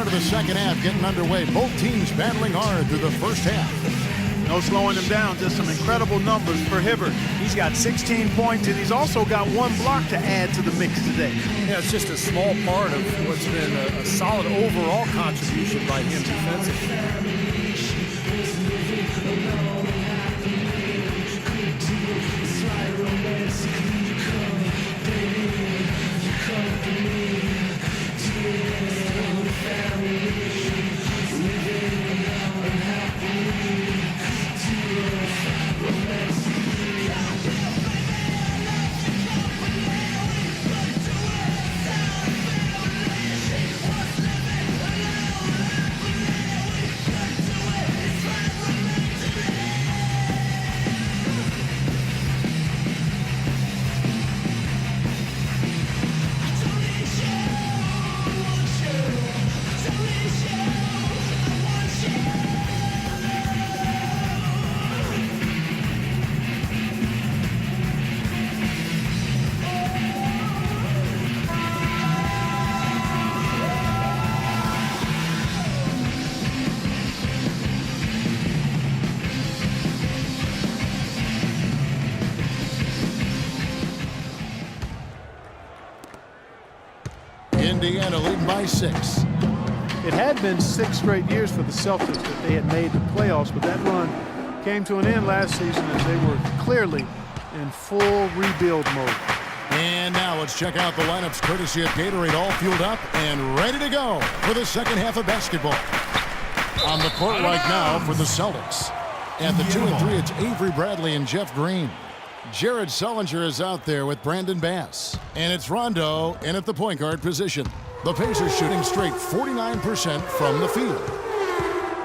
of the second half getting underway. Both teams battling hard through the first half. No slowing him down, just some incredible numbers for Hibbert. He's got 16 points, and he's also got 1 block to add to the mix today. Yeah, it's just a small part of what's been a solid overall contribution by him defensively. Indiana leading by 6. It had been 6 straight years for the Celtics that they had made the playoffs, but that run came to an end last season as they were clearly in full rebuild mode. And now let's check out the lineups courtesy of Gatorade, all fueled up and ready to go for the second half of basketball. On the court right now for the Celtics. At the 2 and 3, it's Avery Bradley and Jeff Green. Jared Sullinger is out there with Brandon Bass. And it's Rondo in at the point guard position. The Pacers shooting straight 49% from the field.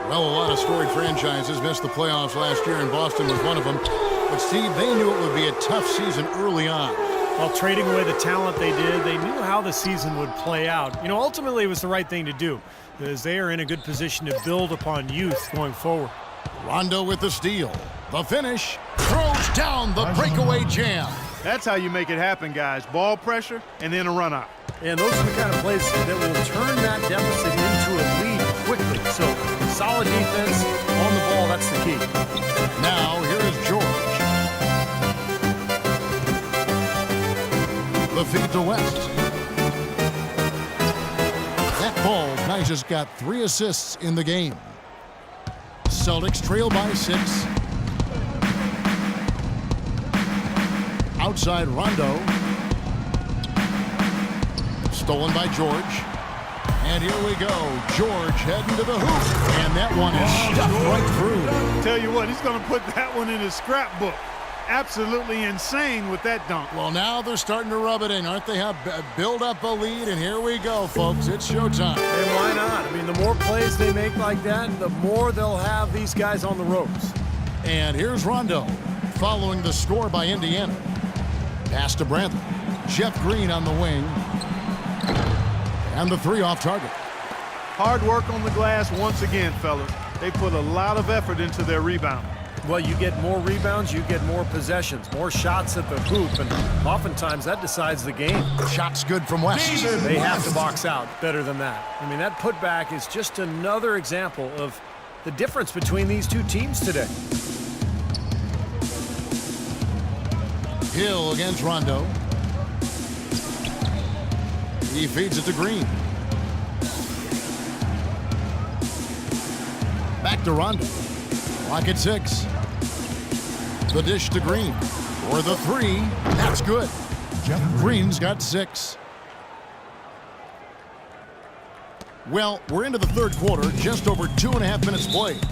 Well, a lot of storied franchises missed the playoffs last year, and Boston was one of them. But, Steve, they knew it would be a tough season early on. While trading away the talent they did, they knew how the season would play out. You know, ultimately it was the right thing to do, because they are in a good position to build upon youth going forward. Rondo with the steal. The finish. Throws down the breakaway jam. That's how you make it happen, guys. Ball pressure and then a run out. And those are the kind of plays that will turn that deficit into a lead quickly. So solid defense on the ball, that's the key. Now here is George. The feed to West. That ball, guys, just got 3 assists in the game. Celtics trail by 6. Outside Rondo. Stolen by George. And here we go. George heading to the hoop. And that one is stuffed right through. Tell you what, he's going to put that one in his scrapbook. Absolutely insane with that dunk. Well, now they're starting to rub it in, aren't they? Build up a lead, and here we go, folks. It's showtime. And why not? I mean, the more plays they make like that, the more they'll have these guys on the ropes. And here's Rondo following the score by Indiana. Pass to Bradley. Jeff Green on the wing. And the 3 off target. Hard work on the glass once again, fellas. They put a lot of effort into their rebound. Well, you get more rebounds, you get more possessions, more shots at the hoop, and oftentimes that decides the game. Shots good from West. They have to box out better than that. I mean, that putback is just another example of the difference between these two teams today. Hill against Rondo. He feeds it to Green. Back to Rondo. Clock at 6. The dish to Green. For the 3. That's good. Green's got 6. Well, we're into the third quarter, just over 2.5 minutes played.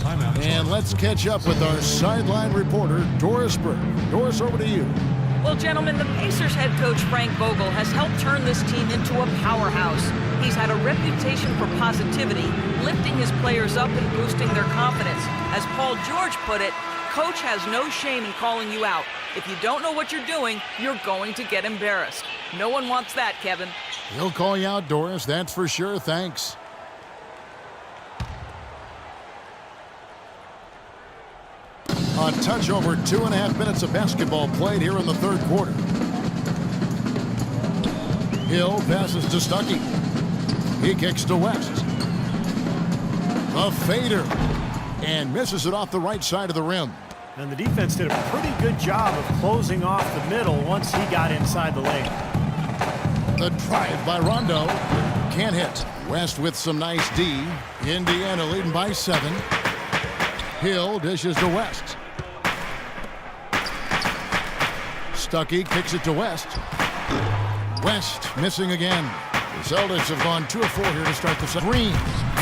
And let's catch up with our sideline reporter, Doris Burke. Doris, over to you. Well, gentlemen, the Pacers head coach Frank Vogel has helped turn this team into a powerhouse. He's had a reputation for positivity, lifting his players up and boosting their confidence. As Paul George put it, coach has no shame in calling you out. If you don't know what you're doing, you're going to get embarrassed. No one wants that, Kevin. He'll call you out, Doris, that's for sure. Thanks. A touch over 2.5 minutes of basketball played here in the third quarter. Hill passes to Stuckey. He kicks to West. The fader. And misses it off the right side of the rim. And the defense did a pretty good job of closing off the middle once he got inside the lane. The drive by Rondo. Can't hit. West with some nice D. Indiana leading by 7. Hill dishes to West. Stuckey kicks it to West. West missing again. The Celtics have gone 2 of 4 here to start the second. Green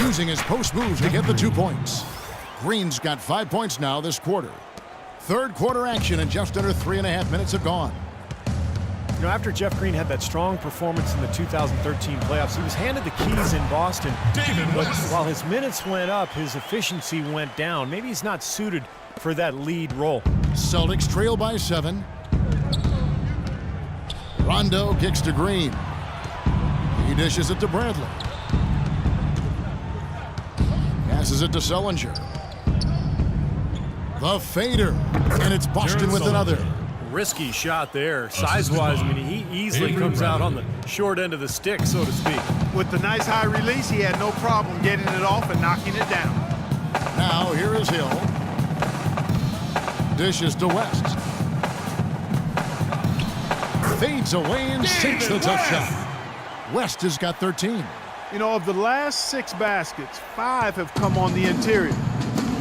using his post move to get the 2 points. Green's got 5 points now this quarter. Third quarter action and just under 3.5 minutes have gone. You know, after Jeff Green had that strong performance in the 2013 playoffs, he was handed the keys in Boston. But while his minutes went up, his efficiency went down. Maybe he's not suited for that lead role. Celtics trail by 7. Rondo kicks to Green. He dishes it to Bradley. Passes it to Sullinger. The fader. And it's Boston with another. Risky shot there. Size-wise, I mean, he easily comes out on the short end of the stick, so to speak. With the nice high release, he had no problem getting it off and knocking it down. Now here is Hill. Dishes to West. Fades away and sinks the tough shot. West has got 13. You know, of the last 6 baskets, 5 have come on the interior.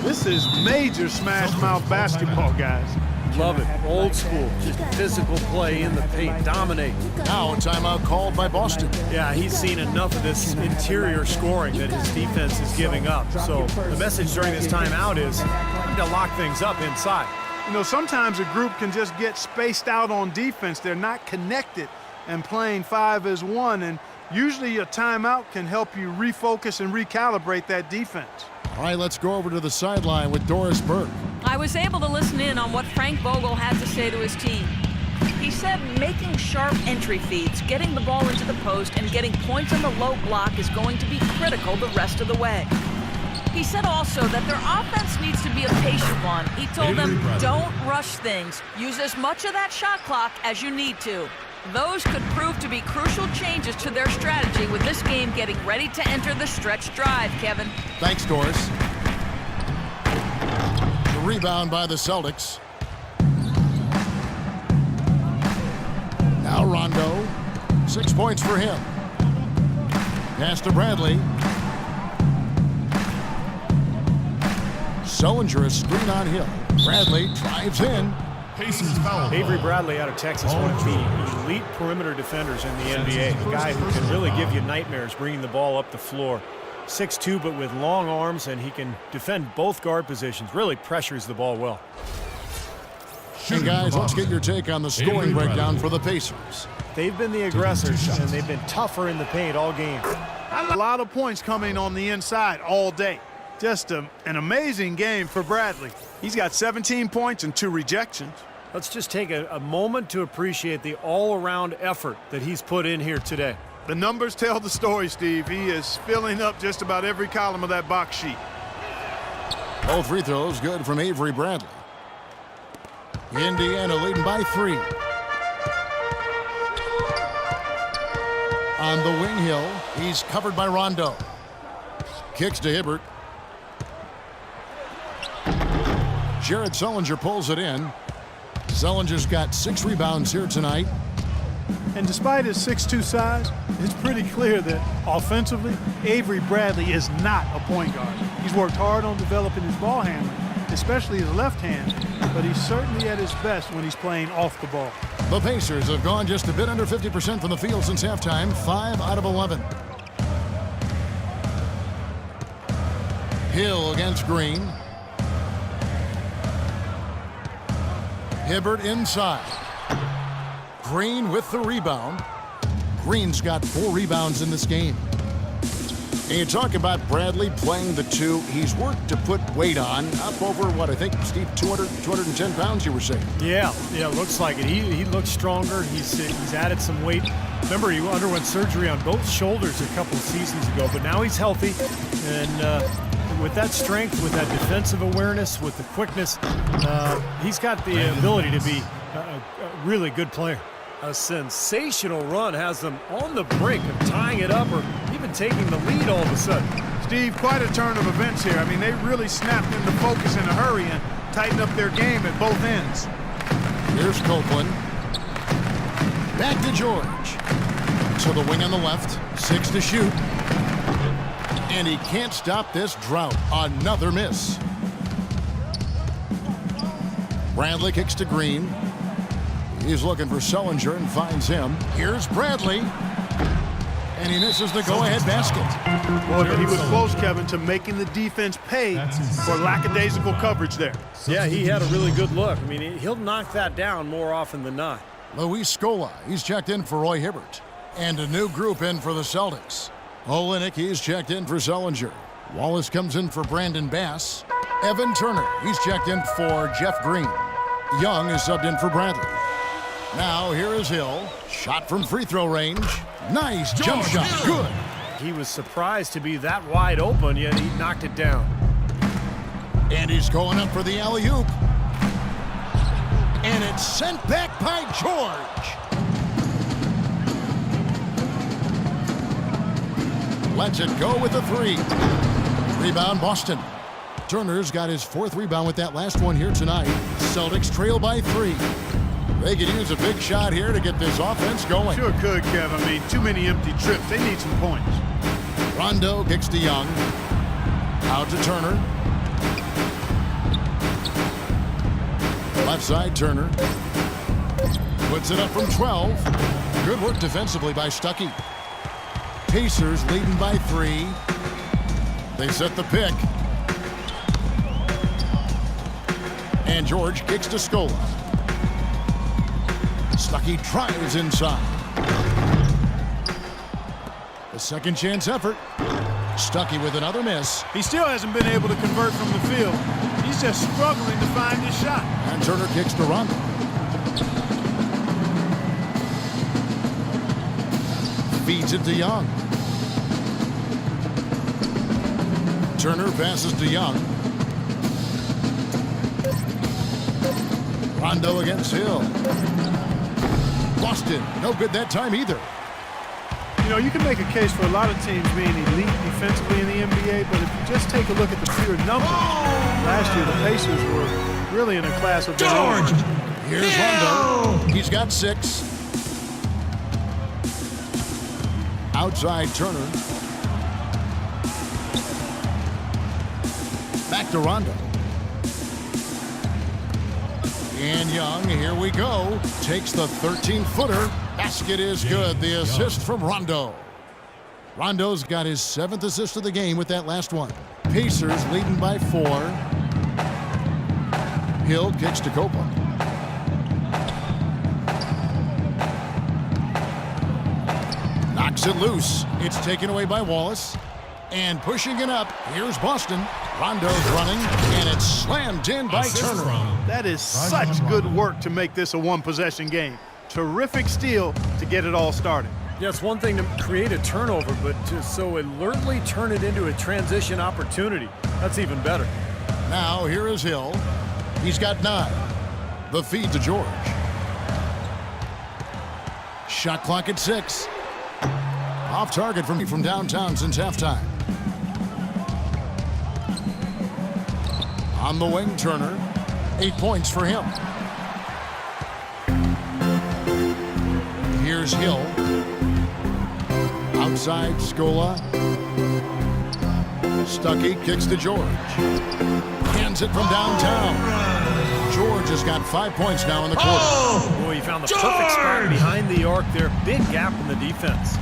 This is major smash mouth basketball, guys. Love it. Old school. Just physical play in the paint. Dominate. Now a timeout called by Boston. Yeah, he's seen enough of this interior scoring that his defense is giving up. So the message during this timeout is to lock things up inside. You know, sometimes a group can just get spaced out on defense. They're not connected and playing 5 as 1. And usually a timeout can help you refocus and recalibrate that defense. All right, let's go over to the sideline with Doris Burke. I was able to listen in on what Frank Vogel had to say to his team. He said making sharp entry feeds, getting the ball into the post, and getting points on the low block is going to be critical the rest of the way. He said also that their offense needs to be a patient one. He told them, don't rush things. Use as much of that shot clock as you need to. Those could prove to be crucial changes to their strategy with this game getting ready to enter the stretch drive, Kevin. Thanks, Doris. The rebound by the Celtics. Now Rondo. 6 points for him. Pass to Bradley. Sullinger a screen on Hill. Bradley drives in. Avery Bradley out of Texas, one of the elite perimeter defenders in the NBA. A guy who can really give you nightmares bringing the ball up the floor. 6'2", but with long arms, and he can defend both guard positions. Really pressures the ball well. And guys, let's get your take on the scoring breakdown for the Pacers. They've been the aggressors, and they've been tougher in the paint all game. A lot of points coming on the inside all day. Just an amazing game for Bradley. He's got 17 points and 2 rejections. Let's just take a moment to appreciate the all-around effort that he's put in here today. The numbers tell the story, Steve. He is filling up just about every column of that box sheet. All free throws good from Avery Bradley. Indiana leading by 3. On the wing, Hill. He's covered by Rondo. Kicks to Hibbert. Jared Sullinger pulls it in. Sullinger's got 6 rebounds here tonight. And despite his 6'2" size, it's pretty clear that offensively, Avery Bradley is not a point guard. He's worked hard on developing his ball handling, especially his left hand, but he's certainly at his best when he's playing off the ball. The Pacers have gone just a bit under 50% from the field since halftime, 5 out of 11. Hill against Green. Hibbert inside. Green with the rebound. Green's got 4 rebounds in this game. And you talk about Bradley playing the 2. He's worked to put weight on, up over, what, I think, Steve, 210 pounds, you were saying. Yeah, looks like it. He looks stronger. He's added some weight. Remember, he underwent surgery on both shoulders a couple of seasons ago, but now he's healthy. And with that strength, with that defensive awareness, with the quickness, he's got the ability to be a really good player. A sensational run has them on the brink of tying it up or even taking the lead all of a sudden. Steve, quite a turn of events here. I mean, they really snapped into focus in a hurry and tightened up their game at both ends. Here's Copeland. Back to George. To the wing on the left. 6 to shoot. And he can't stop this drought. Another miss. Bradley kicks to Green. He's looking for Sullinger and finds him. Here's Bradley. And he misses the go-ahead basket. Boy, but he was close, Kevin, to making the defense pay for lackadaisical coverage there. Yeah, he had a really good look. I mean, he'll knock that down more often than not. Luis Scola, he's checked in for Roy Hibbert. And a new group in for the Celtics. Olenek, he's checked in for Sullinger. Wallace comes in for Brandon Bass. Evan Turner, he's checked in for Jeff Green. Young is subbed in for Bradley. Now here is Hill. Shot from free throw range. Nice jump shot. Good. He was surprised to be that wide open, yet he knocked it down. And he's going up for the alley-oop. And it's sent back by George. Lets it go with the 3. Rebound, Boston. Turner's got his 4th rebound with that last one here tonight. Celtics trail by 3. They could use a big shot here to get this offense going. Sure could, Kev. I mean, too many empty trips. They need some points. Rondo kicks to Young. Out to Turner. Left side, Turner. Puts it up from 12. Good work defensively by Stuckey. Pacers leading by 3. They set the pick. And George kicks to Scola. Stuckey drives inside. A second chance effort. Stuckey with another miss. He still hasn't been able to convert from the field. He's just struggling to find his shot. And Turner kicks to Rondo. Feeds it to Young. Turner passes to Young. Rondo against Hill. Boston, no good that time either. You know, you can make a case for a lot of teams being elite defensively in the NBA, but if you just take a look at the pure numbers, last year the Pacers were really in a class of their own. Here's Rondo. He's got 6. Outside Turner. Back to Rondo. And Young, here we go. Takes the 13-footer. Basket is good. The assist from Rondo. Rondo's got his 7th assist of the game with that last one. Pacers leading by 4. Hill kicks to Copeland. Knocks it loose. It's taken away by Wallace. And pushing it up, here's Boston. Rondo's running, and it's slammed in by Turner. That is such good work to make this a one-possession game. Terrific steal to get it all started. Yeah, it's one thing to create a turnover, but to so alertly turn it into a transition opportunity, that's even better. Now here is Hill. He's got 9. The feed to George. Shot clock at 6. Off target from downtown since halftime. On the wing, Turner. 8 points for him. Here's Hill. Outside, Scola. Stuckey kicks to George. Hands it from downtown. George has got 5 points now in the quarter. Boy, he found the perfect spot behind the arc there. Big gap in the defense.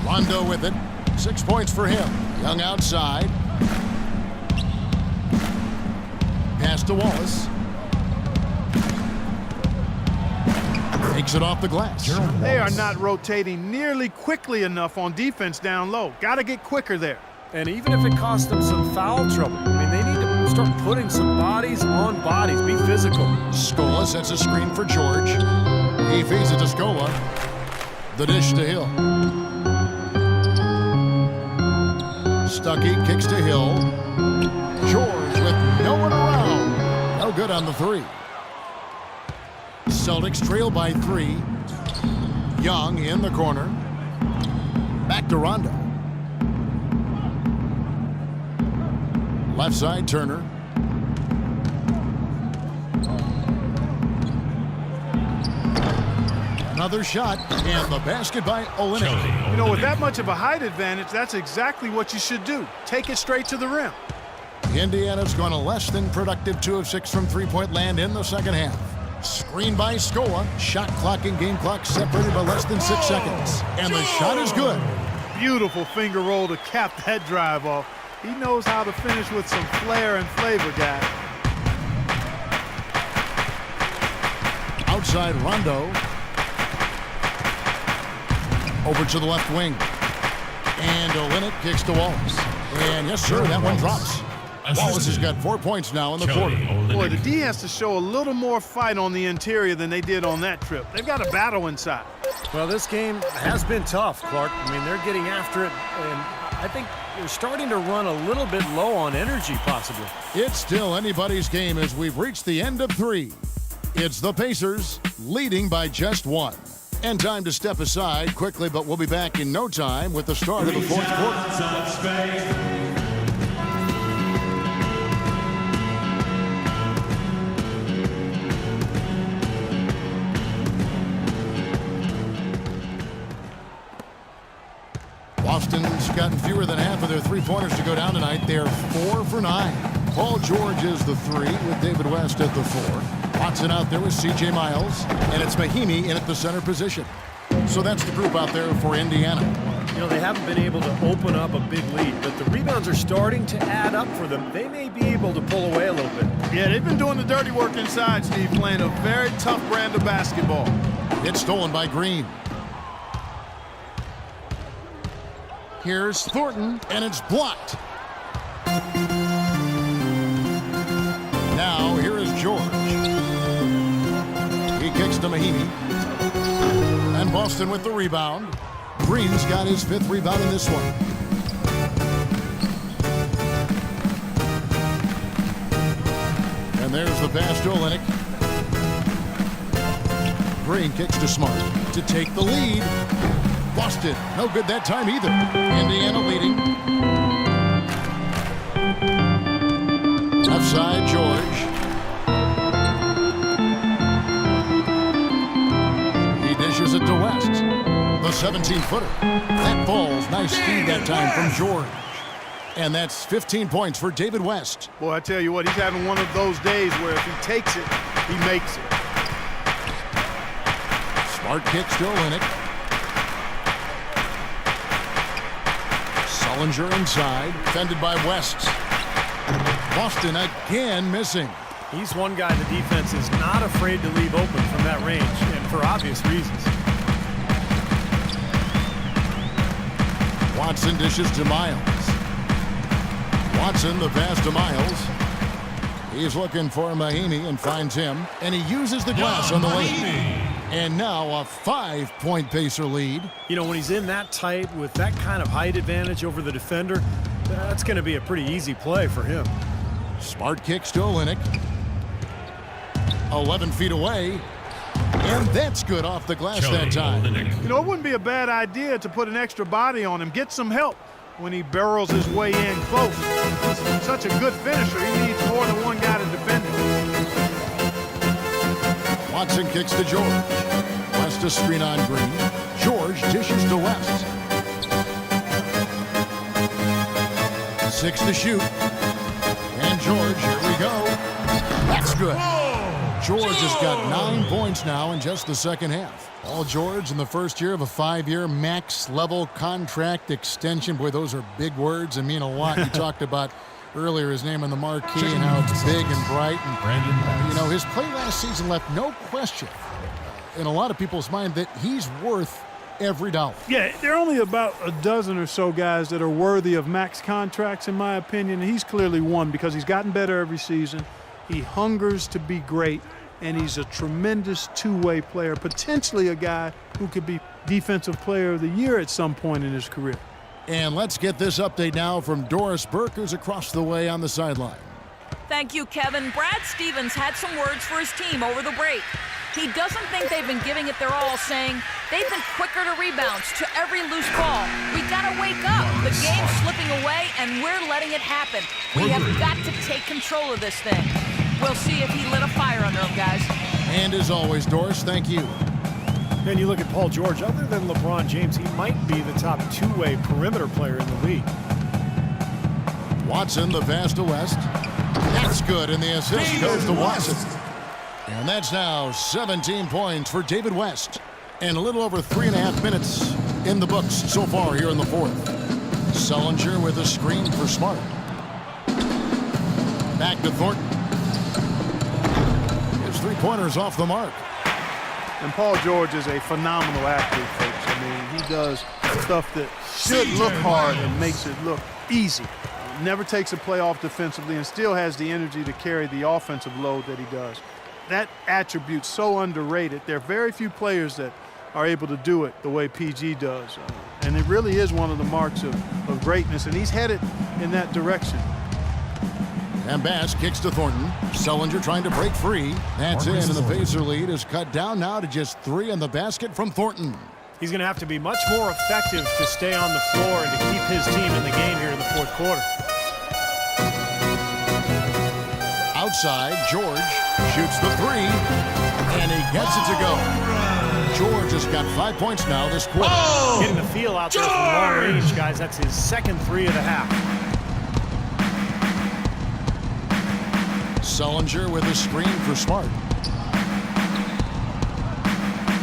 Rondo with it. 6 points for him. Young outside. Pass to Wallace. Takes it off the glass. They are not rotating nearly quickly enough on defense down low. Got to get quicker there. And even if it costs them some foul trouble, I mean, they need to start putting some bodies on bodies. Be physical. Scola sets a screen for George. He feeds it to Scola. The dish to Hill. Stuckey kicks to Hill. George with no one around. No good on the 3. Celtics trail by 3. Young in the corner. Back to Rondo. Left side, Turner. Another shot, and the basket by Olynyk. You know, with that much of a height advantage, that's exactly what you should do. Take it straight to the rim. Indiana's gone a less than productive 2 of 6 from three-point land in the second half. Screen by Scola. Shot clock and game clock separated by less than 6 seconds. And the shot is good. Beautiful finger roll to cap that drive off. He knows how to finish with some flair and flavor, guys. Outside Rondo. Over to the left wing. And Olynyk kicks to Wallace. And yes, sir, that one drops. Wallace has got 4 points now in the quarter. Boy, the D has to show a little more fight on the interior than they did on that trip. They've got a battle inside. Well, this game has been tough, Clark. I mean, they're getting after it, and I think they're starting to run a little bit low on energy, possibly. It's still anybody's game as we've reached the end of 3. It's the Pacers leading by just 1. And time to step aside quickly, but we'll be back in no time with the start of the fourth quarter. Boston's gotten fewer than half of their three-pointers to go down tonight. They're 4 for 9. Paul George is the 3 with David West at the 4. Watson out there with C.J. Miles. And it's Mahinmi in at the center position. So that's the group out there for Indiana. You know, they haven't been able to open up a big lead, but the rebounds are starting to add up for them. They may be able to pull away a little bit. Yeah, they've been doing the dirty work inside, Steve, playing a very tough brand of basketball. It's stolen by Green. Here's Thornton, and it's blocked. Now, here is George. He kicks to Mahinmi. And Boston with the rebound. Green's got his 5th rebound in this one. And there's the pass to Olynyk. Green kicks to Smart to take the lead. Boston, no good that time either. Indiana leading. Left side, George. He dishes it to West. The 17-footer. That falls. Nice feed that time from George. And that's 15 points for David West. Boy, I tell you what, he's having one of those days where if he takes it, he makes it. Smart kicks to Olynyk. Sullinger inside, defended by West. Boston again missing. He's one guy the defense is not afraid to leave open from that range, and for obvious reasons. Watson dishes to Miles. Watson, the pass to Miles. He's looking for Mahinmi and finds him, and he uses the glass on the way. And now a 5-point Pacer lead. You know, when he's in that tight with that kind of height advantage over the defender, that's going to be a pretty easy play for him. Smart kicks to Olynyk. 11 feet away. And that's good off the glass that time. You know, it wouldn't be a bad idea to put an extra body on him, get some help when he barrels his way in close. He's such a good finisher, he needs more than one guy to defend him. Watson kicks to George. West a screen on Green. George dishes to West. 6 to shoot. And George, here we go. That's good. George has got 9 points now in just the second half. Paul George in the first year of a 5-year max level contract extension. Boy, those are big words and mean a lot. You talked about earlier his name on the marquee and how it's big and bright. And, you know, his play last season left no question in a lot of people's mind that he's worth every dollar. Yeah, there are only about a dozen or so guys that are worthy of max contracts, in my opinion, and he's clearly one because he's gotten better every season. He hungers to be great, and he's a tremendous two-way player, potentially a guy who could be Defensive Player of the Year at some point in his career. And let's get this update now from Doris Burke, who's across the way on the sideline. Thank you, Kevin. Brad Stevens had some words for his team over the break. He doesn't think they've been giving it their all, saying they've been quicker to rebounds to every loose ball. We gotta wake up. The game's slipping away, and we're letting it happen. We have got to take control of this thing. We'll see if he lit a fire under them, guys. And as always, Doris, thank you. And you look at Paul George, other than LeBron James, he might be the top two-way perimeter player in the league. Watson, the pass to West. That's good, and the assist goes to Watson. And that's now 17 points for David West. And a little over 3.5 minutes in the books so far here in the fourth. Sullinger with a screen for Smart. Back to Thornton. His three-pointers off the mark. And Paul George is a phenomenal athlete, folks. I mean, he does stuff that should look hard and makes it look easy. Never takes a play off defensively and still has the energy to carry the offensive load that he does. That attribute's so underrated. There are very few players that are able to do it the way PG does. And it really is one of the marks of greatness, and he's headed in that direction. And Bass kicks to Thornton. Sullinger trying to break free. That's in, and the Pacer lead is cut down now to just 3 in the basket from Thornton. He's going to have to be much more effective to stay on the floor and to keep his team in the game here in the fourth quarter. Outside, George shoots the 3, and he gets it to go. George has got 5 points now this quarter. Getting the feel out there from long range, guys. That's his second 3 of the half. Sullinger with a screen for Smart.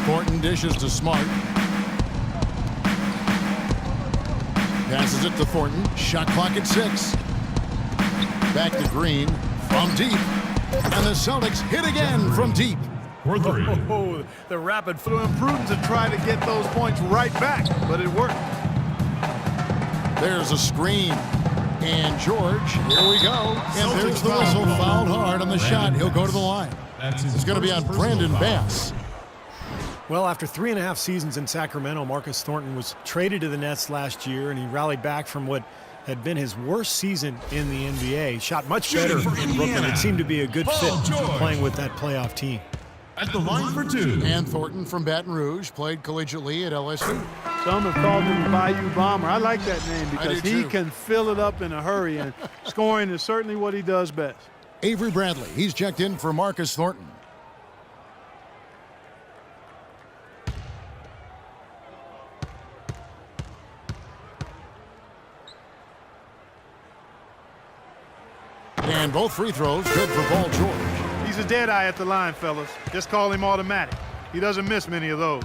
Thornton dishes to Smart. Passes it to Thornton. Shot clock at 6. Back to Green from deep. And the Celtics hit again from deep. Oh, the rapid So imprudent to try to get those points right back, but it worked. There's a screen. And George, here we go. And there's the whistle, fouled hard on the shot. He'll go to the line. It's going to be on Brandon Bass. Well, after 3.5 seasons in Sacramento, Marcus Thornton was traded to the Nets last year, and he rallied back from what had been his worst season in the NBA. Shot much better in Brooklyn. It seemed to be a good fit playing with that playoff team. At the line for 2. And Thornton from Baton Rouge played collegiately at LSU. Some have called him the Bayou Bomber. I like that name because he can fill it up in a hurry, and scoring is certainly what he does best. Avery Bradley, he's checked in for Marcus Thornton. And both free throws good for Paul George. He's a dead eye at the line, fellas. Just call him automatic. He doesn't miss many of those.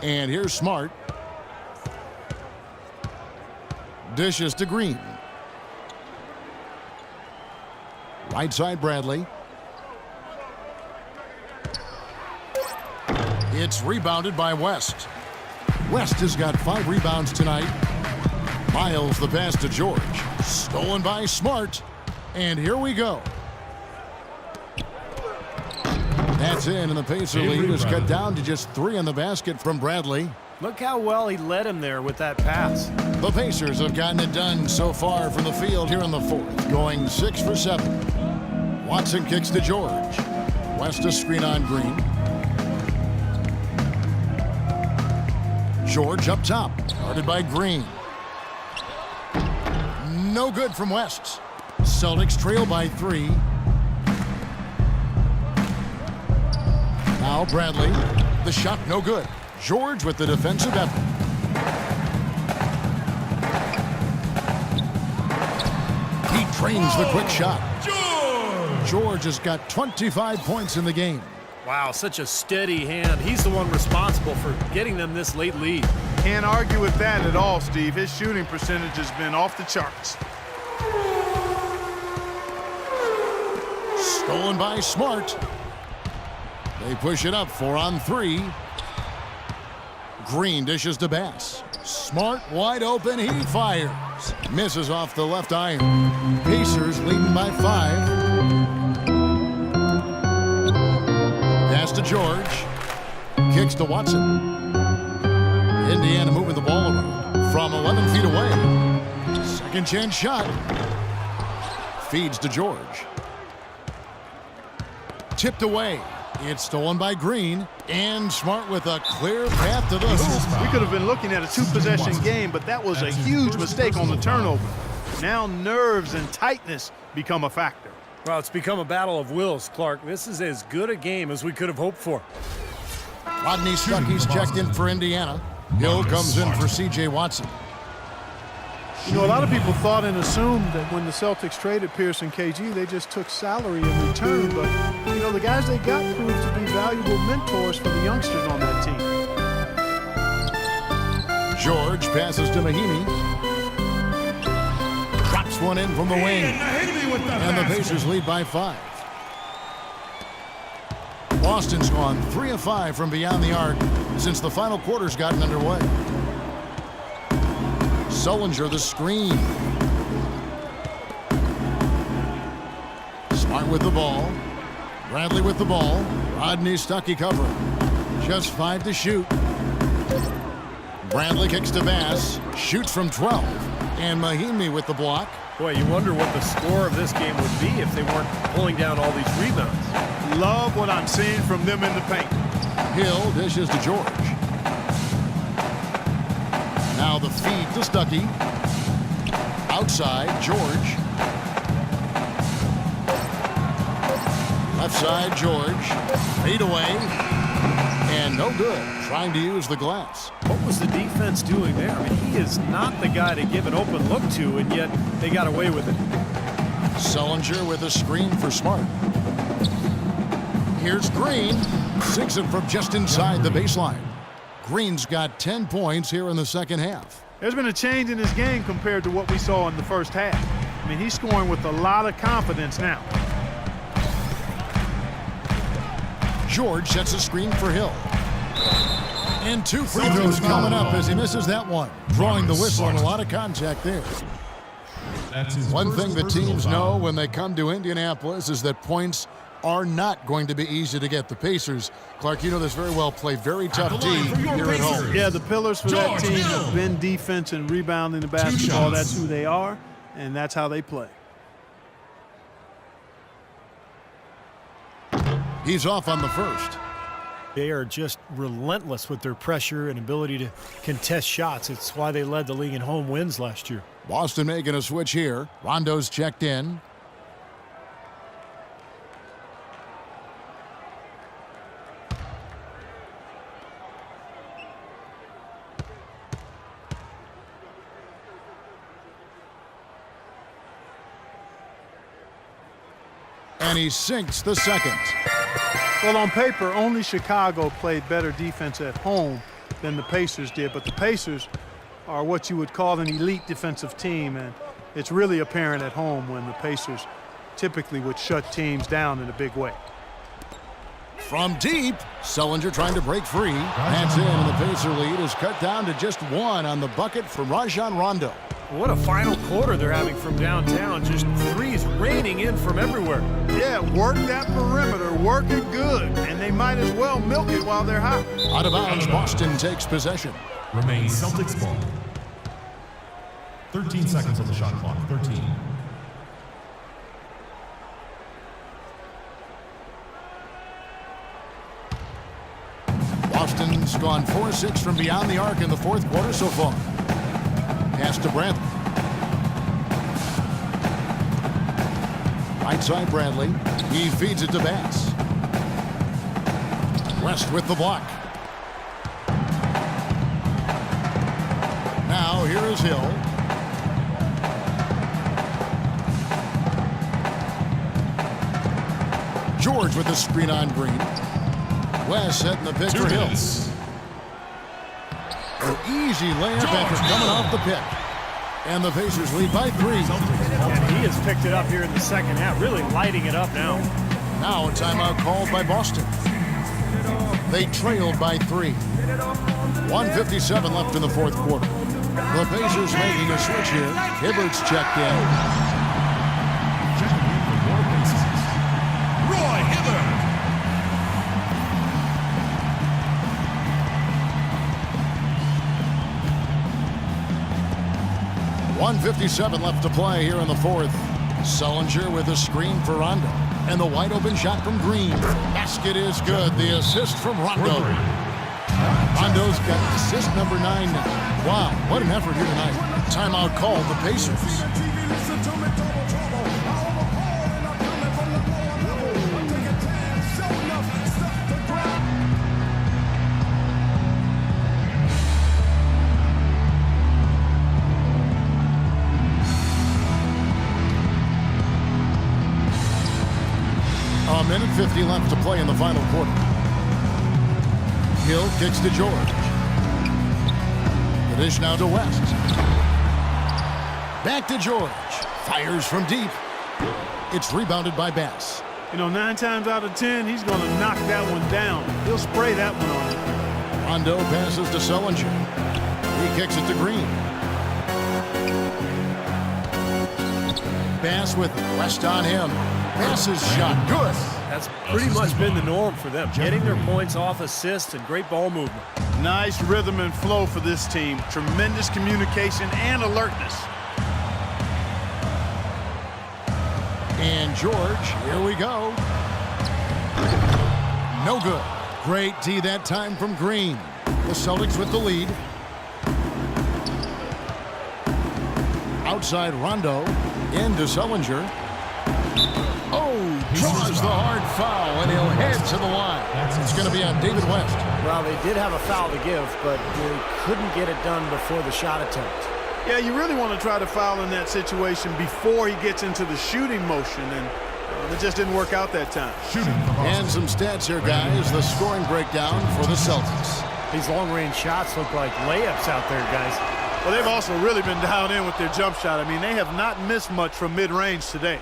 And here's Smart. Dishes to Green. Right side, Bradley. It's rebounded by West. West has got 5 rebounds tonight. Miles the pass to George. Stolen by Smart. And here we go. That's in, and the Pacer lead is cut down to just 3 in the basket from Bradley. Look how well he led him there with that pass. The Pacers have gotten it done so far from the field here in the fourth, going 6 for 7. Watson kicks to George. West a screen on Green. George up top, guarded by Green. No good from West. Celtics trail by 3. Now Bradley, the shot no good. George with the defensive effort. He trains the quick shot. George has got 25 points in the game. Wow, such a steady hand. He's the one responsible for getting them this late lead. Can't argue with that at all, Steve. His shooting percentage has been off the charts. Stolen by Smart. They push it up 4 on 3. Green dishes to Bass. Smart wide open. He fires. Misses off the left iron. Pacers leading by 5. Pass to George. Kicks to Watson. Indiana moving the ball around from 11 feet away. Second chance shot. Feeds to George. Tipped away. It's stolen by Green. And Smart with a clear path to the hoop. We could have been looking at a two-possession game, but that was a huge mistake on the turnover. Now nerves and tightness become a factor. Well, it's become a battle of wills, Clark. This is as good a game as we could have hoped for. Rodney Stuckey's checked in for Indiana. Hill comes in for C.J. Watson. You know, a lot of people thought and assumed that when the Celtics traded Pierce and KG, they just took salary in return. But, you know, the guys they got proved to be valuable mentors for the youngsters on that team. George passes to Mahimi. Drops one in from the wing. And the Pacers lead by 5. Boston's gone 3 of 5 from beyond the arc since the final quarter's gotten underway. Sullinger the screen. Smart with the ball. Bradley with the ball. Rodney Stuckey covering. Just 5 to shoot. Bradley kicks to Bass. Shoots from 12. And Mahimi with the block. Boy, you wonder what the score of this game would be if they weren't pulling down all these rebounds. Love what I'm seeing from them in the paint. Hill dishes to George. Now the feed to Stuckey. Outside, George. Left side, George. Fade away. And no good. Trying to use the glass. What was the defense doing there? I mean, he is not the guy to give an open look to, and yet they got away with it. Sullinger with a screen for Smart. Here's Green. 6 from just inside the baseline. Green's got 10 points here in the second half. There's been a change in his game compared to what we saw in the first half. I mean, he's scoring with a lot of confidence now. George sets a screen for Hill. And 2 free throws coming up as he misses that one. Drawing the whistle and a lot of contact there. One thing the teams know when they come to Indianapolis is that points are not going to be easy to get. The Pacers, Clark, you know this very well, play very tough team here at home. Yeah, the pillars for that team have been defense and rebounding the basketball. That's who they are, and that's how they play. He's off on the first. They are just relentless with their pressure and ability to contest shots. It's why they led the league in home wins last year. Boston making a switch here. Rondo's checked in. And he sinks the second. Well, on paper, only Chicago played better defense at home than the Pacers did, but the Pacers are what you would call an elite defensive team, and it's really apparent at home when the Pacers typically would shut teams down in a big way. From deep, Sullinger trying to break free. That's in, and the Pacer lead is cut down to just 1 on the bucket from Rajon Rondo. What a final quarter they're having from downtown. Just threes raining in from everywhere. Yeah, work that perimeter, work it good, and they might as well milk it while they're hot. Out of bounds, Boston takes possession. Remains Celtics ball. 13 seconds on the shot clock. 13. Boston's gone 4-6 from beyond the arc in the fourth quarter so far. Pass to Bradley. Right side Bradley. He feeds it to Bass. West with the block. Now here is Hill. George with the screen on Green. West setting the pick for Hill. An easy layup after coming off the pick. And the Pacers lead by 3. And he has picked it up here in the second half, really lighting it up now. Now a timeout called by Boston. They trailed by 3. 1:57 left in the fourth quarter. The Pacers making a switch here. Hibbert's checked in. Roy Hibbert. 1:57 left to play here in the fourth. Sullinger with a screen for Rondo. And the wide open shot from Green. Basket is good. The assist from Rondo. Rondo's got assist number 9 now. Wow, what an effort here tonight. Timeout called the Pacers. A minute 50 left to play in the final quarter. Hill kicks to George. The dish now to West. Back to George. Fires from deep. It's rebounded by Bass. You know, 9 times out of 10, he's going to knock that one down. He'll spray that one on you. Rondo passes to Sullinger. He kicks it to Green. Bass with West on him. Bass's shot, good. That's pretty much been the norm for them. Getting their points off assists and great ball movement. Nice rhythm and flow for this team. Tremendous communication and alertness. And George, here we go. No good. Great D that time from Green. The Celtics with the lead. Outside Rondo. Into Sullinger. Oh, draws the hard foul, and he'll head to the line. It's going to be on David West. Well, they did have a foul to give, but they couldn't get it done before the shot attempt. Yeah, you really want to try to foul in that situation before he gets into the shooting motion, and it just didn't work out that time. And some stats here, guys. The scoring breakdown for the Celtics. These long-range shots look like layups out there, guys. Well, they've also really been dialed in with their jump shot. I mean, they have not missed much from mid-range today.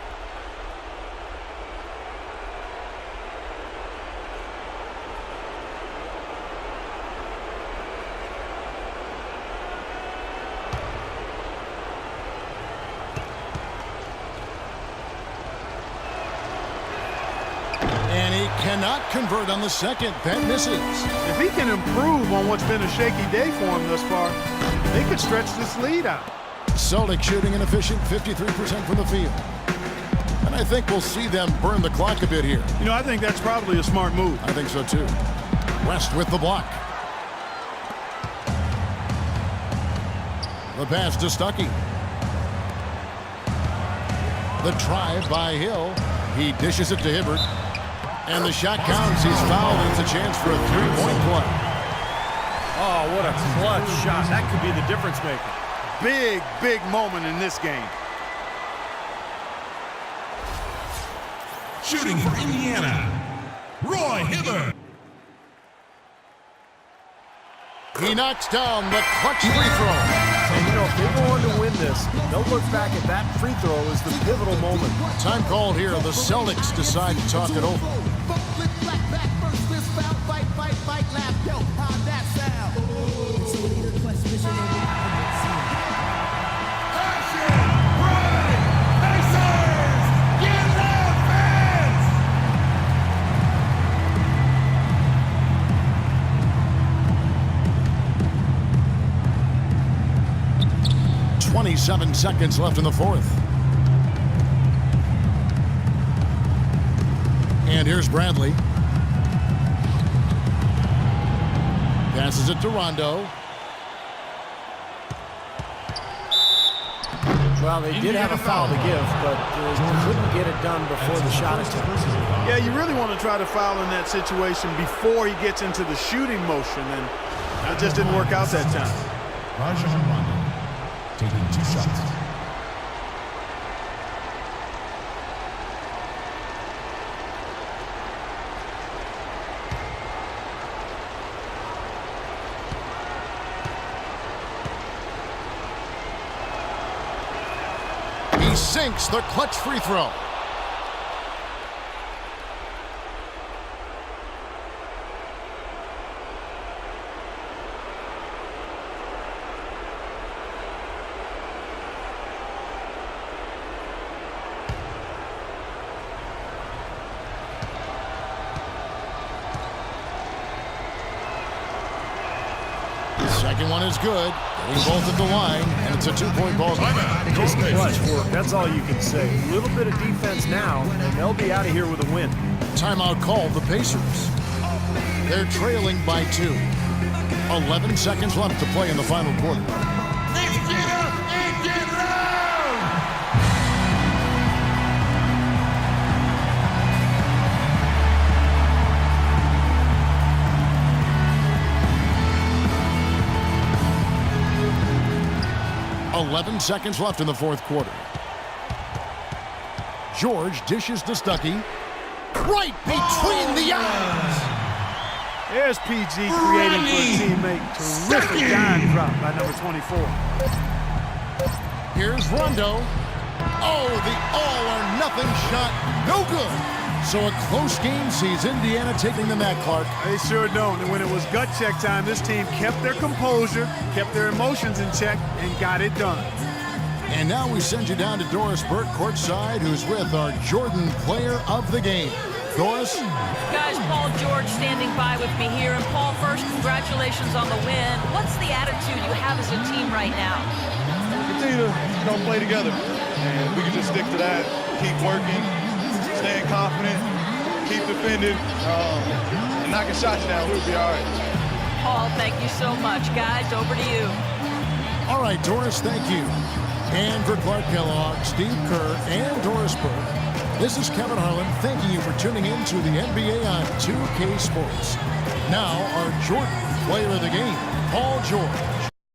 And he cannot convert on the second. That misses. If he can improve on what's been a shaky day for him thus far, they could stretch this lead out. Celtics shooting an efficient 53% from the field. And I think we'll see them burn the clock a bit here. You know, I think that's probably a smart move. I think so, too. West with the block. The pass to Stuckey. The drive by Hill. He dishes it to Hibbert. And the shot counts. He's fouled. It's a chance for a three-point play. Oh, what a clutch shot. That could be the difference maker. Big, big moment in this game. Shooting for Indiana, Roy Hibbert. He knocks down the clutch free throw. And, you know, if they go on to win this, they'll look back at that free throw as the pivotal moment. Time called here. The Celtics decide to talk it over. Seven seconds left in the fourth. And here's Bradley. Passes it to Rondo. Well, they did have a foul to give, but couldn't get it done before the shot attempt. Yeah, you really want to try to foul in that situation before he gets into the shooting motion, and it just didn't work out that time. Rajon Rondo taking 2 shots. He sinks the clutch free throw. Second one is good. Getting both at the line, and it's a 2-point ball game. Just clutch work. That's all you can say. A little bit of defense now, and they'll be out of here with a win. Timeout called the Pacers. They're trailing by 2. 11 seconds left to play in the final quarter. Let's get up and get loud! 11 seconds left in the fourth quarter. George dishes to Stuckey. Right between the eyes. There's PG creating for a teammate. Terrific dime drop by number 24. Here's Rondo. Oh, the all-or-nothing shot. No good. So a close game sees Indiana taking the mat, Clark. They sure don't. And when it was gut check time, this team kept their composure, kept their emotions in check, and got it done. And now we send you down to Doris Burke courtside, who's with our Jordan player of the game. Doris? Guys, Paul George standing by with me here. And Paul, first, congratulations on the win. What's the attitude you have as a team right now? Continue to play together, and we can just stick to that, keep working, staying confident, keep defending, and knocking shots down. We'll be all right. Paul, thank you so much. Guys, over to you. All right, Doris, thank you. And for Clark Kellogg, Steve Kerr, and Doris Burke, this is Kevin Harlan thanking you for tuning in to the NBA on 2K Sports. Now, our Jordan player of the game, Paul George.